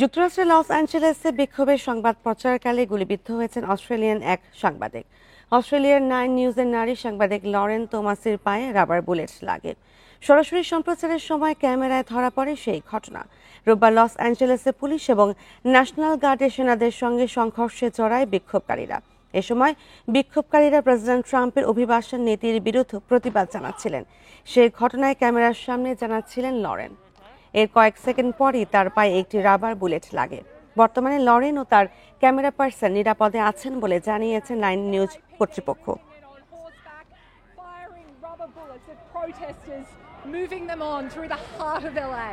যুক্তরাষ্ট্রের লস অ্যাঞ্জেলেসে বিক্ষোভের সংবাদ প্রচারকালে গুলিবিদ্ধ হয়েছেন অস্ট্রেলিয়ান এক সাংবাদিক। অস্ট্রেলিয়ার 9 নিউজের নারী সাংবাদিক লরেন তোমাসের পায়ে রাবার বুলেট লাগে। সরাসরি সম্প্রচারের সময় ক্যামেরায় ধরা পড়ে সেই ঘটনা। রোববার লস অ্যাঞ্জেলেসে পুলিশ এবং ন্যাশনাল গার্ডের সেনাদের সঙ্গে সংঘর্ষে জড়ায় বিক্ষোভকারীরা। এ সময় বিক্ষোভকারীরা প্রেসিডেন্ট ট্রাম্পের অভিবাসন নীতির বিরুদ্ধে প্রতিবাদ জানাচ্ছিলেন। সেই ঘটনায় ক্যামেরার সামনে জানাচ্ছিলেন লরেন। এর কয়েক সেকেন্ড পরই তার পায়ে একটি রাবার বুলেট লাগে। বর্তমানে লরেন ও তার ক্যামেরা পার্সন নিরাপদে আছেন বলে জানিয়েছে 9 নিউজ কর্তৃপক্ষ। Protesters moving them on through the heart of LA.